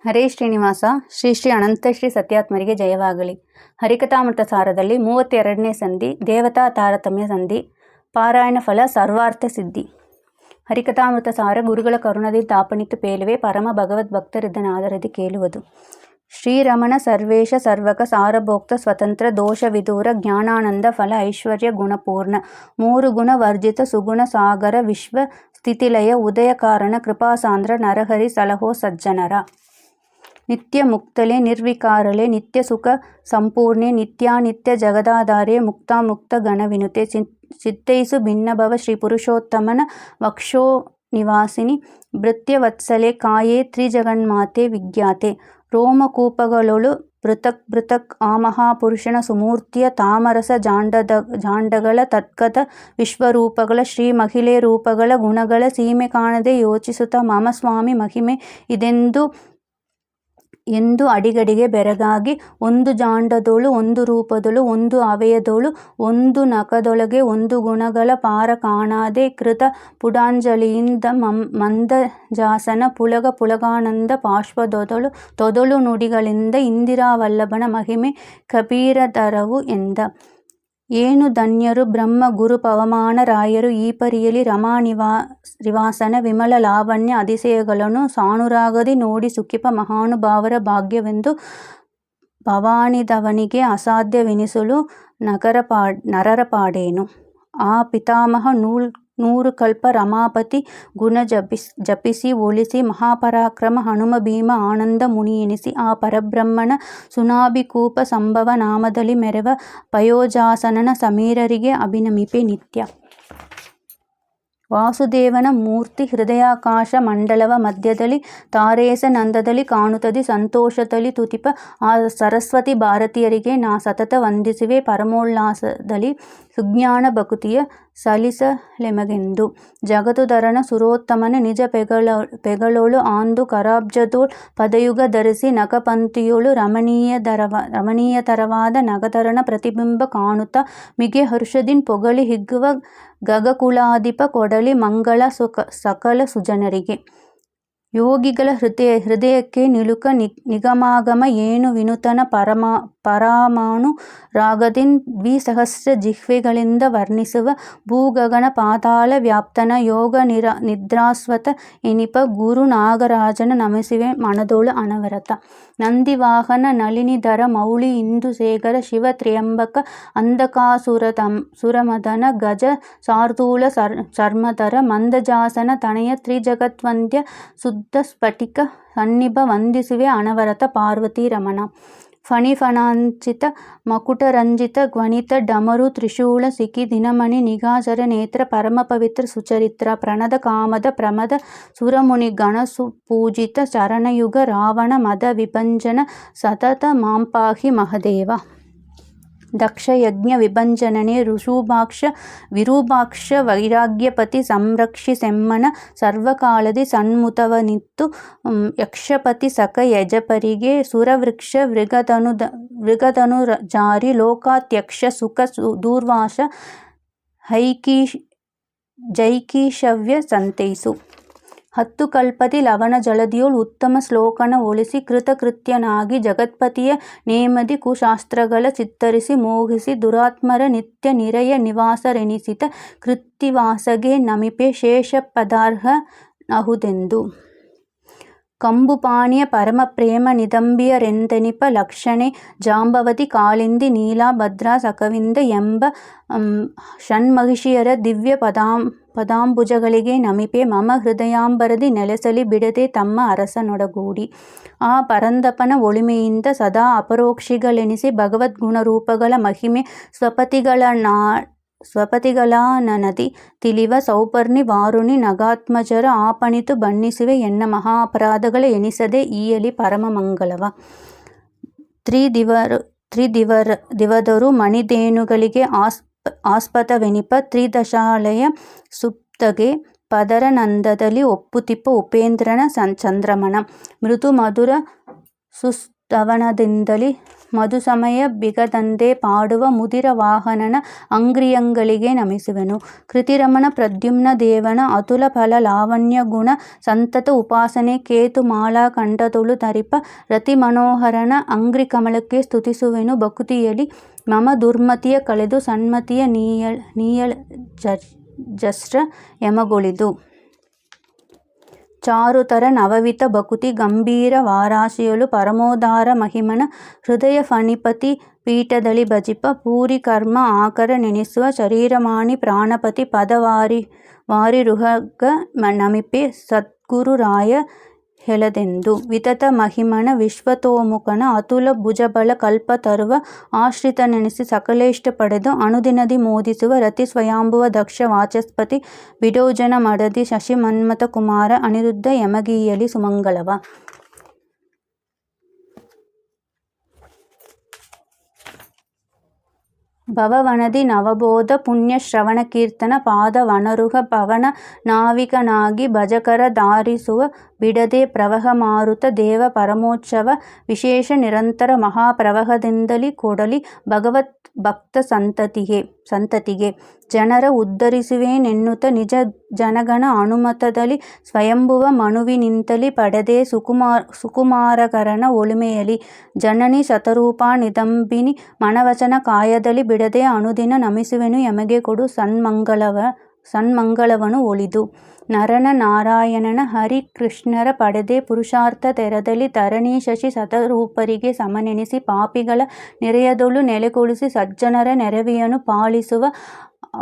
ಹರೇ ಶ್ರೀನಿವಾಸ. ಶ್ರೀ ಶ್ರೀ ಅನಂತ ಶ್ರೀ ಸತ್ಯಾತ್ಮರಿಗೆ ಜಯವಾಗಲಿ. ಹರಿಕಥಾಮೃತ ಸಾರದಲ್ಲಿ 32ನೇ ಸಂಧಿ ದೇವತಾ ತಾರತಮ್ಯ ಸಂಧಿ. ಪಾರಾಯಣ ಫಲ ಸರ್ವಾರ್ಥ ಸಿದ್ಧಿ. ಹರಿಕಥಾಮೃತ ಸಾರ ಗುರುಗಳ ಕರುಣದಿ ತಾಪಣಿತು ಪೇಲುವೆ ಪರಮ ಭಗವದ್ಭಕ್ತರಿದ್ದನಾದರದಿ ಕೇಳುವುದು. ಶ್ರೀರಮಣ ಸರ್ವೇಶ ಸರ್ವಕ ಸಾರಭೋಕ್ತ ಸ್ವತಂತ್ರ ದೋಷ ವಿದೂರ ಜ್ಞಾನಾನಂದ ಫಲ ಐಶ್ವರ್ಯ ಗುಣಪೂರ್ಣ ಮೂರು ಗುಣ ವರ್ಜಿತ ಸುಗುಣ ಸಾಗರ ವಿಶ್ವ ಸ್ಥಿತಿಲಯ ಉದಯ ಕಾರಣ ಕೃಪಾಸಾಂದ್ರ ನರಹರಿ ಸಲಹೋ ಸಜ್ಜನರ. ನಿತ್ಯ ಮುಕ್ತಲೆ ನಿರ್ವಿಕಾರಲೆ ನಿತ್ಯ ಸುಖ ಸಂಪೂರ್ಣೆ ನಿತ್ಯಾನಿತ್ಯ ಜಗದಾಧಾರೆ ಮುಕ್ತಾಮುಕ್ತ ಗಣವಿನುತೆ ಚಿತ್ತೈಸು ಭಿನ್ನಭವ ಶ್ರೀ ಪುರುಷೋತ್ತಮನ ವಕ್ಷೋ ನಿವಾಸಿನಿ ಭೃತ್ಯವತ್ಸಲೆ ಕಾಯೇ ತ್ರಿಜಗನ್ಮಾತೆ ವಿಜ್ಞಾತೆ ರೋಮಕೂಪಗಳೊಳು ಬೃತಕ್ ಆ ಮಹಾಪುರುಷನ ಸುಮೂರ್ತಿಯ ತಾಮರಸ ಜಾಂಡಗಳ ತದ್ಗತ ವಿಶ್ವರೂಪಗಳ ಶ್ರೀ ಮಹಿಳೆ ರೂಪಗಳ ಗುಣಗಳ ಸೀಮೆ ಕಾಣದೆ ಯೋಚಿಸುತ್ತಾ ಮಮ ಸ್ವಾಮಿ ಮಹಿಮೆ ಎಂದು ಅಡಿಗಡಿಗೆ ಬೆರಗಾಗಿ ಒಂದು ಜಾಂಡದೋಳು ಒಂದು ರೂಪದೊಳು ಒಂದು ಅವಯದೋಳು ಒಂದು ನಖದೊಳಗೆ ಒಂದು ಗುಣಗಳ ಪಾರ ಕಾಣಾದೆ ಕೃತ ಪುಡಾಂಜಲಿಯಿಂದ ಮಂದಜಾಸನ ಪುಳಗಾನಂದ ಪಾರ್ಶ್ವದೊದಳು ತೊದಲು ನುಡಿಗಳಿಂದ ಇಂದಿರಾವಲ್ಲಭನ ಮಹಿಮೆ ಕಬೀರಧರವು ಎಂದ. ಏನು ಧನ್ಯರು ಬ್ರಹ್ಮ ಗುರು ಪವಮಾನ ರಾಯರು ಈ ಪರಿಯಲಿ ರಮಾನಿವಾಸನ ವಿಮಲ ಲಾವಣ್ಯ ಅತಿಶಯಗಳನ್ನು ಸಾನುರಾಗದಿ ನೋಡಿ ಸುಖಿಪ ಮಹಾನುಭಾವರ ಭಾಗ್ಯವೆಂದು ಭವಾನಿದವನಿಗೆ ಅಸಾಧ್ಯವೆನಿಸಲು ನರರ ಪಾಡೇನು. ಆ ಪಿತಾಮಹ ನೂರು ಕಲ್ಪ ರಮಾಪತಿ ಗುಣ ಜಪಿಸಿ ಒಲಿಸಿ ಮಹಾಪರಾಕ್ರಮ ಹನುಮ ಭೀಮ ಆನಂದ ಮುನಿ ಎನಿಸಿ ಆ ಪರಬ್ರಹ್ಮನ ಸುನಾಭಿಕೂಪ ಸಂಭವ ನಾಮದಲ್ಲಿ ಮೆರವ ಪಯೋಜಾಸನನ ಸಮೀರರಿಗೆ ಅಭಿನಮಿಪೆ ನಿತ್ಯ. ವಾಸುದೇವನ ಮೂರ್ತಿ ಹೃದಯಾಕಾಶ ಮಂಡಲವ ಮಧ್ಯದಲ್ಲಿ ತಾರೇಸ ನಂದದಲ್ಲಿ ಕಾಣುತ್ತದೆ ಸಂತೋಷದಲ್ಲಿ ತುತಿಪ ಆ ಸರಸ್ವತಿ ಭಾರತೀಯರಿಗೆ ನಾ ಸತತ ವಂದಿಸುವೆ ಪರಮೋಲ್ಲಾಸದಲ್ಲಿ ಸುಜ್ಞಾನ ಭಕುತಿಯ ಸಲಿಸಲೆಮಗೆಂದು. ಜಗದುಧರನ ಸುರೋತ್ತಮನ ನಿಜ ಪೆಗಳೊಳು ಆಂದು ಕರಾಬ್ಜದೋಳ್ ಪದಯುಗ ಧರಿಸಿ ನಖಪಂಕ್ತಿಯೊಳು ರಮಣೀಯತರವಾದ ನಗಧರನ ಪ್ರತಿಬಿಂಬ ಕಾಣುತ್ತಾ ಮಿಗೆ ಹರ್ಷದಿನ್ ಪೊಗಳಿ ಹಿಗ್ಗುವ ಗಗಕುಲಾಧಿಪ ಕೊಡಲಿ ಮಂಗಳ ಸಕಲ ಸುಜನರಿಗೆ. ಯೋಗಿಗಳ ಹೃದಯಕ್ಕೆ ನಿಲುಕ ನಿಗಮಾಗಮ ಏನು ವಿನೂತನ ಪರಮಾಣು ರಾಗದಿನ್ ದ್ವಿಸಹಸ್ರ ಜಿಹ್ವೆಗಳಿಂದ ವರ್ಣಿಸುವ ಭೂಗಗನ ಪಾತಾಳ ವ್ಯಾಪ್ತನ ಯೋಗ ನಿದ್ರಾಸ್ವತ ಎನಿಪ ಗುರು ನಾಗರಾಜನ ನಮಿಸುವೆ ಮನದೋಳು ಅನವರತ. ನಂದಿವಾಹನ ನಳಿನಿಧರ ಮೌಳಿ ಇಂದುಶೇಖರ ಶಿವ ತ್ರ್ಯಂಬಕ ಅಂಧಕಾಸುರಮದನ ಗಜ ಶಾರ್ದೂಲ ಚರ್ಮಧರ ಮಂದಜಾಸನ ತನಯ ತ್ರಿಜಗದ್ವಂದ್ಯ ಶುದ್ಧ ಸ್ಫಟಿಕ ಸನ್ನಿಭ ವಂದಿಸುವೆ ಅನವರತ ಪಾರ್ವತಿ ರಮಣ. ಫಣಿಫಣಾಂಚಿತ ಮಕುಟರಂಜಿತ ಧ್ವನಿತ ಡಮರು ತ್ರಿಶೂಲ ಸಿಖಿ ದಿನಮಣಿ ನಿಗಾಚರ ನೇತ್ರ ಪರಮ ಪವಿತ್ರ ಸುಚರಿತ್ರ ಪ್ರಣದ ಕಾಮದ ಪ್ರಮದ ಸುರಮುನಿ ಗಣ ಸುಪೂಜಿತ ಚರಣಯುಗ ರಾವಣ ಮದ ವಿಭಂಜನ ಸತತ ಮಾಂಪಾಹಿ ಮಹದೇವ. ದಕ್ಷ ಯಜ್ಞ ವಿಭಂಜನನೆ ಋಷೂಭಾಕ್ಷ ವಿರೂಪಾಕ್ಷ ವೈರಾಗ್ಯಪತಿ ಸಂರಕ್ಷಿಸೆಮ್ಮನ ಸರ್ವಕಾಲದಿ ಸನ್ಮುತವನಿತ್ತು ಯಕ್ಷಪತಿ ಸಖ ಯಜಪರಿಗೆ ಸುರವೃಕ್ಷ ವೃಗಧನು ಜಾರಿ ಲೋಕಾತ್ಯಕ್ಷ ಸುಖ ದೂರ್ವಾಸ ಜೈಕೀಶವ್ಯ ಸಂತೈಸು. 10 ಕಲ್ಪತಿ ಲವಣ ಜಲದಿಯೋಳು ಉತ್ತಮ ಶ್ಲೋಕನ ಒಳಿಸಿ ಕೃತಕೃತ್ಯನಾಗಿ ಜಗತ್ಪತಿಯ ನೇಮದಿ ಕುಶಾಸ್ತ್ರಗಳ ಚಿತ್ತರಿಸಿ ಮೋಹಿಸಿ ದುರಾತ್ಮರ ನಿತ್ಯ ನಿರಯ ನಿವಾಸರೆನಿಸಿತ ಕೃತ್ತಿವಾಸಗೆ ನಮಿಪೆ ಶೇಷ ಪದಾರ್ಹ ನಹುದೆಂದು. ಕಂಬುಪಾಣಿಯ ಪರಮ ಪ್ರೇಮ ನಿದಂಬಿಯರೆಂದೆನಿಪ ಲಕ್ಷಣೆ ಜಾಂಬವತಿ ಕಾಳಿಂದಿ ನೀಲಾ ಭದ್ರಾ ಸಕವಿಂದ ಎಂಬ ಷಣ್ಮಹಿಷಿಯರ ದಿವ್ಯ ಪದಾಂಬುಜಗಳಿಗೆ ನಮಿಪೆ ಮಮ ಹೃದಯಾಂಬರದಿ ನೆಲೆಸಲಿ ಬಿಡದೆ ತಮ್ಮ ಅರಸನೊಡಗೂಡಿ. ಆ ಪರಂದಪನ ಒಳಿಮೆಯಿಂದ ಸದಾ ಅಪರೋಕ್ಷಿಗಳೆನಿಸಿ ಭಗವದ್ಗುಣರೂಪಗಳ ಮಹಿಮೆ ಸ್ವಪತಿಗಳಾನನದಿ ತಿಳಿವ ಸೌಪರ್ಣಿ ವಾರುಣಿ ನಗಾತ್ಮಜರ ಆಪಣಿತು ಬಣ್ಣಿಸುವೆ ಎನ್ನ ಮಹಾಪರಾಧಗಳ ಎನಿಸದೆ ಈಯಲಿ ಪರಮ ಮಂಗಳವ. ತ್ರಿದಿವದರು ಮಣಿಧೇನುಗಳಿಗೆ ಆಸ್ಪದವೆನಿಪ ತ್ರಿದಶಾಲಯ ಸುಪ್ತಗೆ ಪದರ ನಂದದಲ್ಲಿ ಒಪ್ಪುತಿಪ್ಪ ಉಪೇಂದ್ರನ ಚಂದ್ರಮಣ. ಮೃದು ಮಧುರ ತವನದಿಂದಲಿ ಮಧುಸಮಯ ಬಿಗದಂದೆ ಪಾಡುವ ಮುದಿರ ವಾಹನನ ಅಂಗ್ರಿಯಂಗಳಿಗೆ ನಮಿಸುವೆನು. ಕೃತಿರಮಣ ಪ್ರದ್ಯುಮ್ನ ದೇವನ ಅತುಲ ಫಲ ಲಾವಣ್ಯ ಗುಣ ಸಂತತ ಉಪಾಸನೆ ಕೇತು ಮಾಲಾ ಕಂಠದೊಳು ಧರಿಪ ರತಿ ಮನೋಹರನ ಅಂಗ್ರಿ ಕಮಲಕ್ಕೆ ಸ್ತುತಿಸುವೆನು. ಭಕುತಿಯಲಿ ಮಮ ದುರ್ಮತಿಯ ಕಳೆದು ಸನ್ಮತಿಯ ನೀಯಳ ಜಸ್ರ ಯಮಗೊಳಿದು. ಚಾರುತರ ನವವಿತ ಭಕುತಿ ಗಂಭೀರ ವಾರಾಶಿಯಲು ಪರಮೋದಾರ ಮಹಿಮನ ಹೃದಯ ಫಣಿಪತಿ ಪೀಠದಳಿ ಭಜಿಪ ಪೂರಿ ಕರ್ಮ ಆಕರ ನೆನೆಸುವ ಶರೀರಮಾಣಿ ಪ್ರಾಣಪತಿ ಪದ ವಾರಿ ರುಹಗ ನಮಿಪೆ ಸದ್ಗುರು ರಾಯ ಹೆಳದೆಂದು. ವಿತತ ಮಹಿಮನ ವಿಶ್ವತೋಮುಖನ ಅತುಲ ಭುಜಬಲ ಕಲ್ಪ ತರುವ ಆಶ್ರಿತನೆನಿಸಿ ಸಕಲೇಷ್ಟ ಪಡೆದು ಅನುದಿನದಿ ಮೋದಿಸುವ ರತಿ ಸ್ವಯಂಭುವ ದಕ್ಷ ವಾಚಸ್ಪತಿ ಬಿಡೋಜನ ಮಡದಿ ಶಶಿ ಮನ್ಮಥ ಕುಮಾರ ಅನಿರುದ್ಧ ಯಮಗೀಯಲಿ ಸುಮಂಗಳವ. ಭವವನದಿ ನವಬೋಧ ಪುಣ್ಯ ಶ್ರವಣ ಕೀರ್ತನ ಪಾದ ವನರುಹ ಪವನ ನಾವಿಕನಾಗಿ ಭಜಕರ ಧಾರಿಸುವ ಬಿಡದೆ ಪ್ರವಹ ಮಾರುತ ದೇವ ಪರಮೋತ್ಸವ ವಿಶೇಷ ನಿರಂತರ ಮಹಾಪ್ರವಹದಿಂದಲಿ ಕೊಡಲಿ ಭಗವತ್ ಭಕ್ತ ಸಂತತಿಗೆ ಜನರ ಉದ್ಧರಿಸುವೆನೆನ್ನುತ್ತ ನಿಜ ಜನಗಣ ಅನುಮತದಲ್ಲಿ ಸ್ವಯಂಭುವ ಮನುವಿನಿಂತಲಿ ಪಡೆದೆ ಸುಕುಮಾರಕರನ ಒಳುಮೆಯಲಿ ಜನನಿ ಶತರೂಪಾ ನಿದಂಬಿನಿ ಮನವಚನ ಕಾಯದಲ್ಲಿ ಬಿಡದೆ ಅನುದಿನ ನಮಿಸುವೆನು ಯಮಗೆ ಕೊಡು ಸನ್ಮಂಗಳವನು ಒಳಿದು. ನರನ ನಾರಾಯಣನ ಹರಿ ಕೃಷ್ಣರ ಪಡೆದೆ ಪುರುಷಾರ್ಥ ತೆರದಲ್ಲಿ ಧರಣಿ ಶಶಿ ಶತರೂಪರಿಗೆ ಸಮನೆನಿಸಿ ಪಾಪಿಗಳ ನೆರೆಯದೊಳು ನೆಲೆಗೊಳಿಸಿ ಸಜ್ಜನರ ನೆರವಿಯನು ಪಾಲಿಸುವ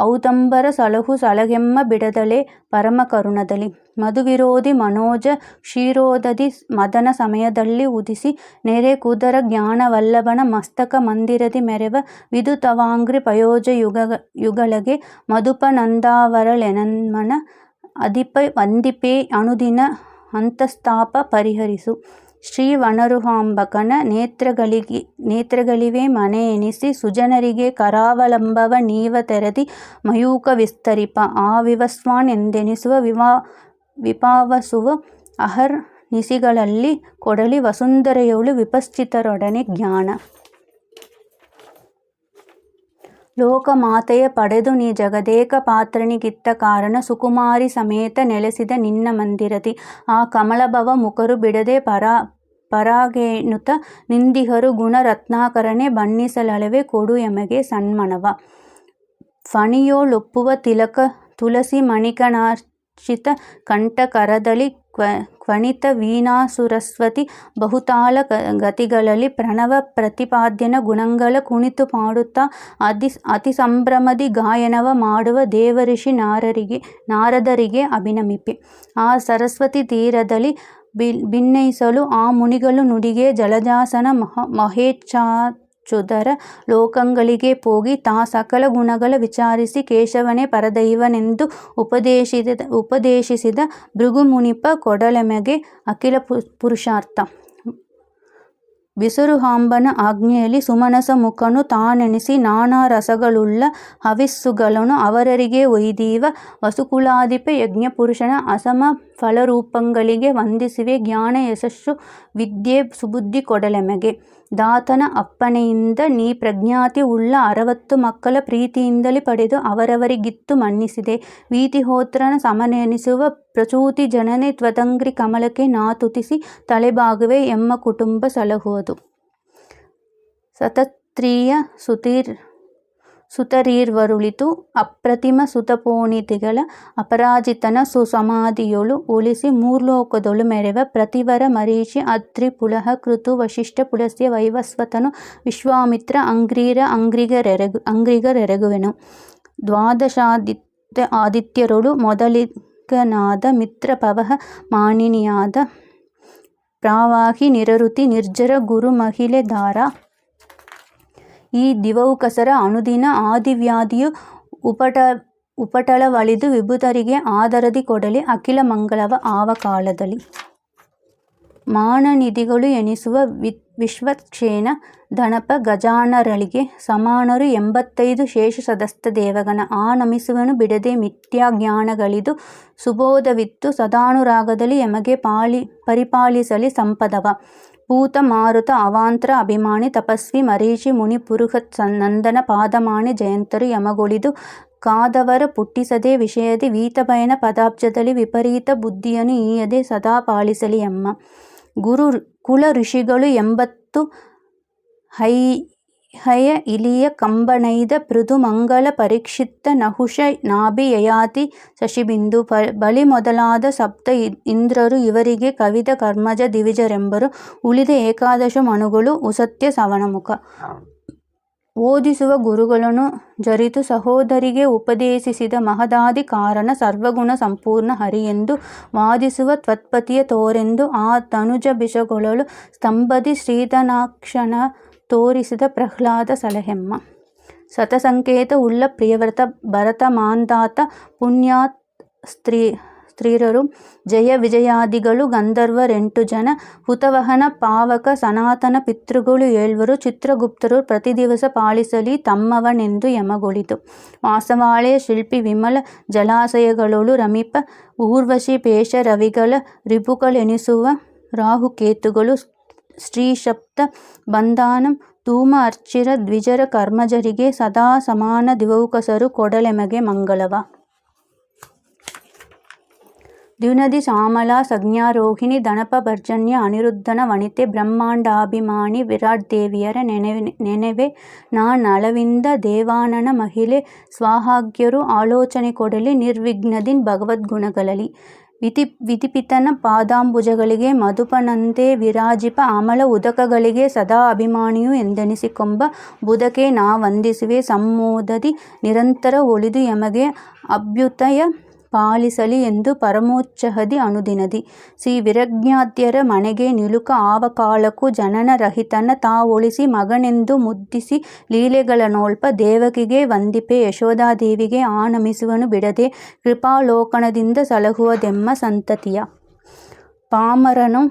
ಔದಂಬರ ಸಲಹು ಸಲಗೆಮ್ಮ ಬಿಡದಲೆ ಪರಮ ಕರುಣದಲ್ಲಿ. ಮಧುವಿರೋಧಿ ಮನೋಜ ಕ್ಷೀರೋದಧಿ ಮದನ ಸಮಯದಲ್ಲಿ ಉದಿಸಿ ನೆರೆ ಕುದರ ಜ್ಞಾನವಲ್ಲಭನ ಮಸ್ತಕ ಮಂದಿರದಿ ಮೆರೆವ ವಿದುತವಾಂಗ್ರಿ ಪಯೋಜ ಯುಗಳಗೆ ಮಧುಪನಂದಾವರಳೆನನ್ಮನ ವಂದಿಪೆ ಅನುದಿನ ಅಂತಸ್ತಾಪ ಪರಿಹರಿಸು. ಶ್ರೀ ವನರುಹಾಂಬಕನ ನೇತ್ರಗಳಿವೆ ಮನೆ ಎನಿಸಿ ಸುಜನರಿಗೆ ಕರಾವಲಂಬವ ನೀವ ತೆರದಿ ಮಯೂಕ ವಿಸ್ತರಿಪ ಆ ವಿವಸ್ವಾನ್ ಎಂದೆನಿಸುವ ವಿಪಾವಸುವ ಅಹರ್ ನಿಸಿಗಳಲ್ಲಿ ಕೊಡಲಿ ವಸುಂಧರೆಯೊಳು ವಿಪಶ್ಚಿತರೊಡನೆ ಜ್ಞಾನ. ಲೋಕಮಾತೆಯ ಪಡೆದು ನೀ ಜಗದೇಕ ಪಾತ್ರನಿಗಿತ್ತ ಕಾರಣ ಸುಕುಮಾರಿ ಸಮೇತ ನೆಲೆಸಿದ ನಿನ್ನ ಮಂದಿರದಿ ಆ ಕಮಲಭವ ಮುಖರು ಬಿಡದೆ ಪರಾಗೇಣುತ ನಿಂದಿಹರು ಗುಣ ರತ್ನಾಕರನೆ ಬಣ್ಣಿಸಲಳವೆ ಕೊಡು ಯಮಗೆ ಸನ್ಮನವ. ಫಣಿಯೋಳೊಪ್ಪುವ ತಿಲಕ ತುಳಸಿ ಮಣಿಕಣಾರ್ಚಿತ ಕಂಠಕರದಲಿ ಕ್ವಣಿತ ವೀಣಾಸುರಸ್ವತಿ ಬಹುತಾಳ ಗತಿಗಳಲ್ಲಿ ಪ್ರಣವ ಪ್ರತಿಪಾದ್ಯನ ಗುಣಗಳ ಕುಣಿತು ಪಾಡುತ್ತಾ ಅತಿ ಸಂಭ್ರಮದಿ ಗಾಯನವ ಮಾಡುವ ದೇವಋಷಿ ನಾರದರಿಗೆ ಅಭಿನಮಿಪೆ. ಆ ಸರಸ್ವತಿ ತೀರದಲ್ಲಿ ಭಿನ್ನಯಿಸಲು ಆ ಮುನಿಗಳು ನುಡಿಗೆ ಜಲಜಾಸನ ಮಹೇಚ್ಛಾಚುದರ ಲೋಕಗಳಿಗೆ ಪೋಗಿ ತಾ ಸಕಲ ಗುಣಗಳ ವಿಚಾರಿಸಿ ಕೇಶವನೇ ಪರದೈವನೆಂದು ಉಪದೇಶಿಸಿದ ಭೃಗುಮುನಿಪ ಕೊಡಲೆಮಗೆ ಅಖಿಲ ಪುರುಷಾರ್ಥ. ವಿಸುರುಹಾಂಬನ ಆಜ್ಞೆಯಲ್ಲಿ ಸುಮನಸ ಮುಖನು ತಾನೆನಿಸಿ ನಾನಾ ರಸಗಳುಳ್ಳ ಹವಿಸ್ಸುಗಳನ್ನು ಅವರರಿಗೆ ಒಯ್ದೀವ ವಸುಕುಲಾಧಿಪ ಯಜ್ಞಪುರುಷನ ಅಸಮ ಫಲರೂಪಗಳಿಗೆ ವಂದಿಸುವೆ ಜ್ಞಾನ ಯಶಸ್ಸು ವಿದ್ಯೆ ಸುಬುದ್ಧಿ ಕೊಡಲೆಮಗೆ. ದಾತನ ಅಪ್ಪಣೆಯಿಂದ ನೀ ಪ್ರಜ್ಞಾತಿ ಉಳ್ಳ 60 ಮಕ್ಕಳ ಪ್ರೀತಿಯಿಂದಲೇ ಪಡೆದು ಅವರವರಿಗಿತ್ತು ಮನ್ನಿಸಿದೆ ವೀತಿಹೋತ್ರನ ಸಮನೆನಿಸುವ ಪ್ರಸೂತಿ ಜನನೆ ತ್ವದಂಗ್ರಿ ಕಮಲಕ್ಕೆ ನಾ ತುತಿಸಿ ತಲೆಬಾಗುವೆ ಎಮ್ಮ ಕುಟುಂಬ ಸಲಹುವುದು. ಸತತ್ರೀಯ ಸುತರೀರ್ವರುಳಿತು ಅಪ್ರತಿಮ ಸುತಪೋಣಿತಿಗಳ ಅಪರಾಜಿತನ ಸುಸಮಾಧಿಯೊಳು ಒಲಿಸಿ ಮೂರ್ಲೋಕದೊಳು ಮೆರೆವ ಪ್ರತಿವರ ಮರೀಷಿ ಅತ್ರಿ ಪುಲಹ ಕೃತು ವಶಿಷ್ಠ ಪುಲಸ್ತ್ಯ ವೈವಸ್ವತನು ವಿಶ್ವಾಮಿತ್ರ ಅಂಗ್ರಿಗರೆರಗುವೆನು. ಆದಿತ್ಯರೊಳು ಮೊದಲಿಗನಾದ ಮಿತ್ರ ಪವಹ ಮಾನಿನಿಯಾದ ಪ್ರಾವಾಹಿ ನಿರಋತಿ ನಿರ್ಜರ ಗುರು ಮಹಿಳೆ ಧಾರ. ಈ ದಿವೌಕಸರ ಅನುದಿನ ಆದಿವ್ಯಾಧಿಯು ಉಪಟಳವಳಿದು ವಿಭುತರಿಗೆ ಆದರದಿ ಕೊಡಲಿ ಅಖಿಲ ಮಂಗಳವ ಆವ ಕಾಲದಲ್ಲಿ. ಮಾನನಿಧಿಗಳು ಎನಿಸುವ ವಿಶ್ವಕ್ಷೇನ ಧನಪ ಗಜಾನರಳಿಗೆ ಸಮಾನರು 85 ಶೇಷ ಸದಸ್ತ ದೇವಗಣ. ಆ ನಮಿಸುವನು ಬಿಡದೆ ಮಿಥ್ಯಾಜ್ಞಾನಗಳಿದು ಸುಬೋಧವಿತ್ತು ಸದಾನುರಾಗದಲ್ಲಿ ಎಮಗೆ ಪರಿಪಾಲಿಸಲಿ ಸಂಪದವ. ಭೂತ ಮಾರುತ ಅವಾಂತರ ಅಭಿಮಾನಿ ತಪಸ್ವಿ ಮರೀಚಿ ಮುನಿ ಪುರುಹತ್ ನಂದನ ಪಾದಮಾನಿ ಜಯಂತರು ಯಮಗೊಳಿದು ಕಾದವರ ಪುಟ್ಟಿಸದೆ ವಿಷಯದಿ ವೀತಭಯನ ಪದಾಬ್ಜದಲ್ಲಿ ವಿಪರೀತ ಬುದ್ಧಿಯನ್ನು ಈಯದೆ ಸದಾ ಪಾಲಿಸಲಿ ಎಮ್ಮ. ಕುಲ ಋಷಿಗಳು 80 ಹಯ ಇಲಿಯ ಕಂಬನೈದ ಪೃಥು ಮಂಗಲ ಪರೀಕ್ಷಿತ್ತ ನಹುಷ ನಾಭಿ ಯಯಾತಿ ಶಶಿಬಿಂದು ಬಲಿ ಮೊದಲಾದ ಸಪ್ತ ಇಂದ್ರರು ಇವರಿಗೆ ಕವಿದ ಕರ್ಮಜ ದಿವಿಜರೆಂಬರು. ಉಳಿದ ಏಕಾದಶ ಮನುಗಳು ಉಸತ್ಯ ಸವಣಮುಖ. ಓದಿಸುವ ಗುರುಗಳನ್ನು ಜರಿತು ಸಹೋದರಿಗೆ ಉಪದೇಶಿಸಿದ ಮಹದಾದಿ ಕಾರಣ ಸರ್ವಗುಣ ಸಂಪೂರ್ಣ ಹರಿಯೆಂದು ವಾದಿಸುವ ತ್ವತ್ಪತಿಯ ತೋರೆಂದು ಆ ತನುಜ ಬಿಷಗೊಳಲು ಸ್ತಂಭದಿ ಶ್ರೀಧನಾಕ್ಷಣ ತೋರಿಸಿದ ಪ್ರಹ್ಲಾದ ಸಲಹೆಮ್ಮ. ಶತಸಂಕೇತ ಉಳ್ಳ ಪ್ರಿಯವ್ರತ ಭರತ ಮಾಂಧಾತ ಪುಣ್ಯಾತ್ ಸ್ತ್ರೀರರು ಜಯ ವಿಜಯಾದಿಗಳು ಗಂಧರ್ವರೆಂಟು ಜನ ಹುತವಹನ ಪಾವಕ ಸನಾತನ ಪಿತೃಗಳು 7 ಚಿತ್ರಗುಪ್ತರು ಪ್ರತಿ ದಿವಸ ಪಾಲಿಸಲಿ ತಮ್ಮವನೆಂದು ಯಮಗೊಳಿತು. ವಾಸವಾಳೆಯ ಶಿಲ್ಪಿ ವಿಮಲ ಜಲಾಶಯಗಳೊಳು ರಮಿಪ ಊರ್ವಶಿ ಪೇಶ ರವಿಗಳ ರಿಪುಗಳೆನಿಸುವ ರಾಹುಕೇತುಗಳು ಸ್ತ್ರೀಶಪ್ತ ಬಂಧಾನಂ ಧೂಮ ಅರ್ಚಿರ ದ್ವಿಜರ ಕರ್ಮಜರಿಗೆ ಸದಾ ಸಮಾನ ದಿವೌಕಸರು ಕೊಡಲೆಮಗೆ ಮಂಗಳವ. ದ್ಯುನದಿ ಶ್ಯಾಮಲಾ ಸಂಜ್ಞಾರೋಹಿಣಿ ದಣಪ ಭರ್ಜನ್ಯ ಅನಿರುದ್ಧನ ವನಿತೆ ಬ್ರಹ್ಮಾಂಡಾಭಿಮಾನಿ ವಿರಾಟ್ ದೇವಿಯರ ನೆನೆವೆ ನಾ ನಳವಿಂದ ದೇವಾನನ ಮಹಿಳೆ ಸ್ವಾಹಾಗ್ಯರು ಆಲೋಚನೆ ಕೊಡಲಿ ನಿರ್ವಿಘ್ನದಿನ್ ಭಗವದ್ಗುಣಗಳಲ್ಲಿ. ವಿಧಿಪಿತನ ಪಾದಾಂಬುಜಗಳಿಗೆ ಮಧುಪನಂತೆ ವಿರಾಜಿಪ ಅಮಲ ಉದಕಗಳಿಗೆ ಸದಾ ಅಭಿಮಾನಿಯು ಎಂದೆನಿಸಿಕೊಂಬ ಬುಧಕೆ ನಾ ವಂದಿಸುವೆ ಸಂಮೋದದಿ ನಿರಂತರ ಒಲಿದು ಯಮಗೆ ಅಭ್ಯುದಯ ಪಾಲಿಸಲಿ ಎಂದು ಪರಮೋಚ್ಚಹದಿ ಅನುದಿನದಿ. ಶ್ರೀ ವಿರಜ್ಞಾದ್ಯರ ಮನೆಗೆ ನಿಲುಕ ಆವ ಕಾಲಕ್ಕೂ ಜನನ ರಹಿತನ ತಾ ಒಳಿಸಿ ಮಗನೆಂದು ಮುದ್ದಿಸಿ ಲೀಲೆಗಳ ನೋಲ್ಪ ದೇವಕಿಗೆ ವಂದಿಪೆ ಯಶೋಧಾದೇವಿಗೆ ಆ ನಮಿಸುವನು ಬಿಡದೆ ಕೃಪಾಲೋಕನದಿಂದ ಸಲಹುವುದೆಮ್ಮ ಸಂತತಿಯ. ಪಾಮರರನು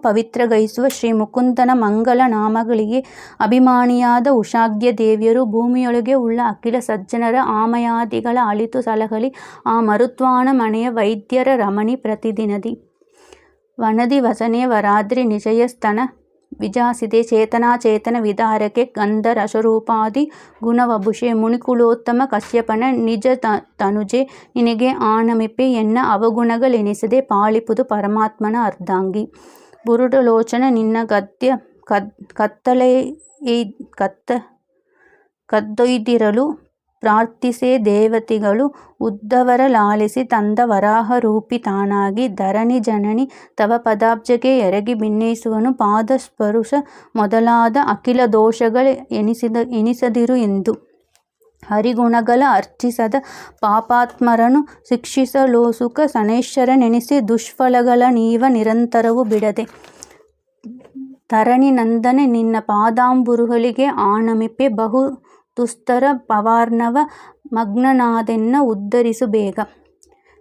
ಪವಿತ್ರಗೈಸುವ ಶ್ರೀ ಮುಕುಂದನ ಮಂಗಲ ನಾಮಗಳಿಗೆ ಅಭಿಮಾನಿಯಾದ ಉಷಾಗ್ಯ ದೇವಿಯರು ಭೂಮಿಯೊಳಗೆ ಉಳ್ಳ ಅಖಿಲ ಸಜ್ಜನರ ಆಮಯಾದಿಗಳ ಅಳಿತು ಸಲಹಲಿ ಆ ಮರುತ್ವಾನ ಮನೆಯ ವೈದ್ಯರ ರಮಣಿ ಪ್ರತಿದಿನದಿ. ವನದಿ ವಸನೆಯ ವರಾದ್ರಿ ನಿಜಯ ಸ್ತನ ವಿಜಾಸಿದೆ ಚೇತನಾಚೇತನ ವಿದಾರಕೆ ಗಂಧ ರಸರೂಪಾದಿ ಗುಣವಭುಷೆ ಮುನಿಕುಲೋತ್ತಮ ಕಶ್ಯಪನ ನಿಜ ತನುಜೆ ನಿನಗೆ ಆನಮಿಪೆ ಎನ್ನ ಅವಗುಣಗಳೆನಿಸದೆ ಪಾಳಿಪುದು ಪರಮಾತ್ಮನ ಅರ್ಧಾಂಗಿ. ಬುರುಡಲೋಚನ ನಿನ್ನ ಗದ್ಯ ಕದ್ದೊಯ್ದಿರಲು ಪ್ರಾರ್ಥಿಸೆ ದೇವತೆಗಳು ಉದ್ಧವರ ಲಾಲಿಸಿ ತಂದ ವರಾಹ ರೂಪಿ ತಾನಾಗಿ ಧರಣಿ ಜನನಿ ತವ ಪದಾಬ್ಜಕ್ಕೆ ಎರಗಿ ಭಿನ್ನಯಿಸುವನು ಪಾದ ಸ್ಪರುಶ ಮೊದಲಾದ ಅಖಿಲ ದೋಷಗಳ ಎನಿಸದಿರು ಎಂದು. ಹರಿಗುಣಗಳ ಅರ್ಚಿಸದ ಪಾಪಾತ್ಮರನು ಶಿಕ್ಷಿಸಲೋಸುಕ ಶನೈಶ್ವರನೆನಿಸಿ ದುಷ್ಫಲಗಳ ನೀವ ನಿರಂತರವು ಬಿಡದೆ. ಧರಣಿ ನಂದನೆ ನಿನ್ನ ಪಾದಾಂಬುರುಗಳಿಗೆ ಆನಮಿಪೆ ಬಹು ದುಸ್ತರ ಪವಾರ್ಣವ ಮಗ್ನನಾದೆನ್ನ ಉದ್ಧರಿಸು ಬೇಗ.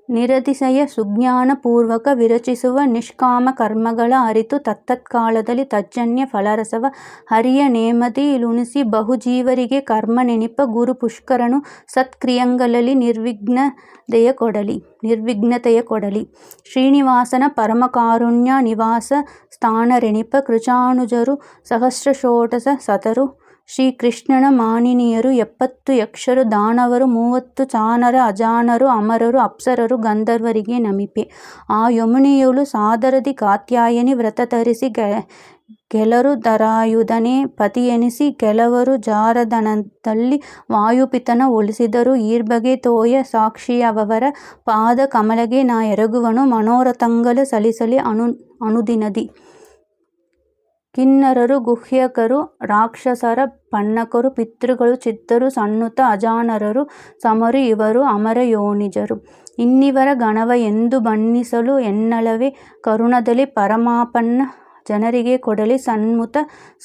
ನಿರತಿಶಯ ಸುಜ್ಞಾನ ಪೂರ್ವಕ ವಿರಚಿಸುವ ನಿಷ್ಕಾಮ ಕರ್ಮಗಳ ಅರಿತು ತತ್ತತ್ಕಾಲದಲ್ಲಿ ತಜ್ಜನ್ಯ ಫಲರಸವ ಹರಿಯ ನೇಮದಿ ಲುಣಿಸಿ ಬಹುಜೀವರಿಗೆ ಕರ್ಮ ನೆನಿಪ ಗುರು ಪುಷ್ಕರನು ಸತ್ಕ್ರಿಯಂಗಳಲ್ಲಿ ನಿರ್ವಿಘ್ನತೆಯ ಕೊಡಲಿ. ಶ್ರೀನಿವಾಸನ ಪರಮಕಾರುಣ್ಯ ನಿವಾಸ ಸ್ಥಾನರೆನಿಪ ಕೃಚಾನುಜರು ಸಹಸ್ರಷೋಡಶ ಸತರು ಶ್ರೀಕೃಷ್ಣನ ಮಾನಿನಿಯರು 70 ಯಕ್ಷರು ದಾನವರು 30 ಚಾನರ ಅಜಾನರು ಅಮರರು ಅಪ್ಸರರು ಗಂಧರ್ವರಿಗೆ ನಮಿಪೆ. ಆ ಯಮುನೆಯೊಳು ಸಾದರದಿ ಕಾತ್ಯಾಯನಿ ವ್ರತ ತರಿಸಿ ಕೆಲರು ಧರಾಯುಧನೇ ಪತಿಯೆನಿಸಿ ಕೆಲವರು ಜಾರದನದಲ್ಲಿ ವಾಯುಪಿತನ ಒಲಿಸಿದರು ಈರ್ಬಗೆ ತೋಯ ಸಾಕ್ಷಿಯವರ ಪಾದ ಕಮಲಗೆ ನಾ ಎರಗುವನು ಮನೋರಥಂಗಲ ಸಲಿಸಲಿ ಅನುದಿನದಿ. ಕಿನ್ನರರು ಗುಹ್ಯಕರು ರಾಕ್ಷಸರ ಪನ್ನಕರು ಪಿತೃಗಳು ಚಿತ್ತರು ಸನ್ನುತ ಅಜಾನರರು ಸಮರು ಇವರು ಅಮರ ಯೋನಿಜರು. ಇನ್ನಿವರ ಗಣವ ಎಂದು ಬಣ್ಣಿಸಲು ಎನ್ನಳವೆ ಕರುಣದಲ್ಲಿ ಪರಮಾಪನ್ನ ಜನರಿಗೆ ಕೊಡಲಿ ಸನ್ಮುತ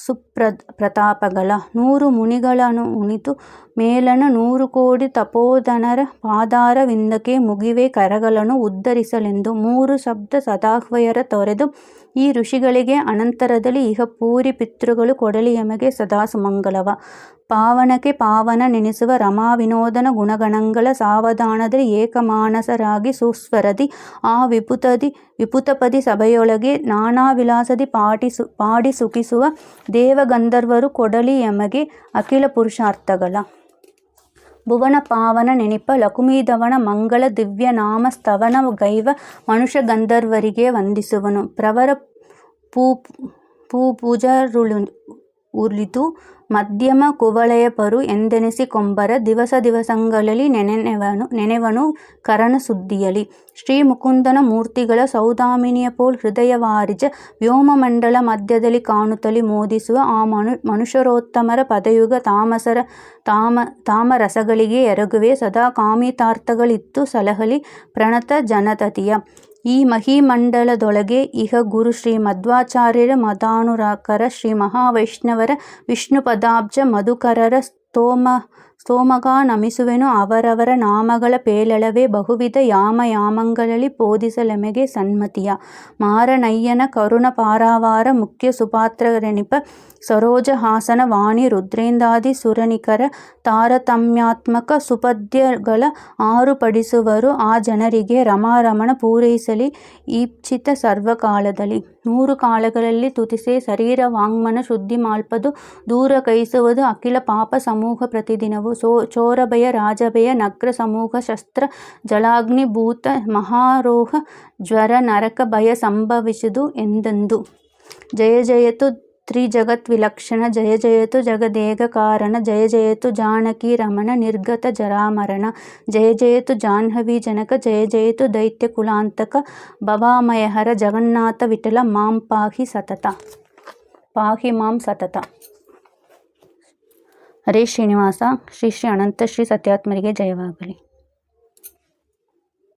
ಸುಪ್ರ ಪ್ರತಾಪಗಳ 100 ಮುನಿಗಳನ್ನು ಉಣಿತು ಮೇಲನ 100 ಕೋಟಿ ತಪೋಧನರ ಪಾದಾರವಿಂದಕ್ಕೆ ಮುಗಿವೆ ಕರಗಳನ್ನು ಉದ್ಧರಿಸಲೆಂದು 3 ಶಬ್ದ ಸದಾಹ್ವಯರ ತೊರೆದು ಈ ಋಷಿಗಳಿಗೆ ಅನಂತರದಲ್ಲಿ ಇಹ ಪೂರಿ ಪಿತೃಗಳು ಕೊಡಲಿ ಎಮಗೆ ಸದಾ ಸುಮಂಗಲವ. ಪಾವನಕ್ಕೆ ಪಾವನ ನೆನೆಸುವ ರಮಾ ವಿನೋದನ ಗುಣಗಣಗಳ ಸಾವಧಾನದಲ್ಲಿ ಏಕಮಾನಸರಾಗಿ ಸುಸ್ವರದಿ ಆ ವಿಪುತಪದಿ ಸಭೆಯೊಳಗೆ ನಾನಾ ವಿಲಾಸದಿ ಪಾಡಿ ಸುಖಿಸುವ ದೇವಗಂಧರ್ವರು ಕೊಡಲಿ ಎಮಗೆ ಅಖಿಲ ಪುರುಷಾರ್ಥಗಳ. ಭುವನ ಪಾವನ ನೆನಿಪ ಲಕುಮೀಧವನ ಮಂಗಳ ದಿವ್ಯ ನಾಮ ಸ್ತವನ ಗೈವ ಮನುಷ್ಯ ಗಂಧರ್ವರಿಗೆ ವಂದಿಸುವನು. ಪ್ರವರ ಪೂಜರುಳಿತು ಮಧ್ಯಮ ಕುವಳೆಯಪರು ಎಂದೆನಿಸಿ ಕೊಂಬರ ದಿವಸಗಳಲ್ಲಿ ನೆನೆವನು ಕರನ ಸುದ್ದಿಯಲಿ. ಶ್ರೀ ಮುಕುಂದನ ಮೂರ್ತಿಗಳ ಸೌದಾಮಿನಿಯ ಪೋಲ್ ಹೃದಯ ವಾರಿಜ ವ್ಯೋಮಮಂಡಲ ಮಧ್ಯದಲ್ಲಿ ಕಾಣುತ್ತಲಿ ಮೋದಿಸುವ ಆ ಮನುಷ್ಯರೋತ್ತಮರ ಪದಯುಗ ತಾಮರಸಗಳಿಗೆ ಎರಗುವೆ ಸದಾ ಕಾಮಿತಾರ್ಥಗಳಿತ್ತು ಸಲಹಲಿ ಪ್ರಣತ ಜನತತಿಯ. ಈ ಮಹಿಮಂಡಲದೊಳಗೆ ಇಹ ಗುರು ಶ್ರೀ ಮಧ್ವಾಚಾರ್ಯರ ಮದಾನುರಾಕರ ಶ್ರೀ ಮಹಾವೈಷ್ಣವರ ವಿಷ್ಣುಪದಾಬ್ಜ ಮಧುಕರರ ಸ್ತೋಮಗಾ ನಮಿಸುವೆನು ಅವರವರ ನಾಮಗಳ ಪೇಳಳವೇ ಬಹುವಿಧ ಯಾಮಗಳಲ್ಲಿ ಬೋಧಿಸಲೆಮಗೆ ಸನ್ಮತಿಯ. ಮಾರನಯ್ಯನ ಕರುಣ ಪಾರಾವಾರ ಮುಖ್ಯ ಸುಪಾತ್ರರೆನಿಪ ಸರೋಜ ಹಾಸನ ವಾಣಿ ರುದ್ರೇಂದ್ರಾದಿ ಸುರನಿಕರ ತಾರತಮ್ಯಾತ್ಮಕ ಸುಪದ್ಯಗಳ ಆರುಪಡಿಸುವರು ಆ ಜನರಿಗೆ ರಮಾರಮಣ ಪೂರೈಸಲಿ ಈಪ್ಸಿತ ಸರ್ವಕಾಲದಲ್ಲಿ. 100 ಕಾಲಗಳಲ್ಲಿ ತುತಿಸೆ ಶರೀರ ವಾಂಗ್ಮನ ಶುದ್ಧಿ ಮಾಲ್ಪದು ದೂರ ಕೈಸುವುದು ಅಖಿಲ ಪಾಪ ಸಮೂಹ ಪ್ರತಿದಿನವು. ಚೋರಭಯ ರಾಜಭಯ ನಗ್ರ ಸಮೂಹ ಶಸ್ತ್ರ ಜಲಾಗ್ನಿ ಭೂತ ಮಹಾರೋಹ ಜ್ವರ ನರಕ ಭಯ ಸಂಭವಿಸುವುದು ಎಂದೆಂದು. ಜಯ ಜಯತು ತ್ರಿಜಗದ್ವಿಲಕ್ಷಣ ಜಯ ಜಯತು ಜಗದೇಕ ಕಾರಣ ಜಯ ಜಯತು ಜಾನಕಿ ರಮಣ ನಿರ್ಗತ ಜರಾಮರಣ ಜಯ ಜಯತು ಜಾಹ್ನವಿ ಜನಕ ಜಯ ಜಯತು ದೈತ್ಯ ಕುಲಾಂತಕ ಭವಾಮಯಹರ ಜಗನ್ನಾಥ ವಿಠಲ ಮಾಂ ಪಾಹಿ ಮಾಂ ಸತತ. ಹರೇ ಶ್ರೀನಿವಾಸ. ಶ್ರೀ ಶ್ರೀ ಅನಂತ ಶ್ರೀ ಸತ್ಯಾತ್ಮರಿಗೆ ಜಯವಾಗಲಿ.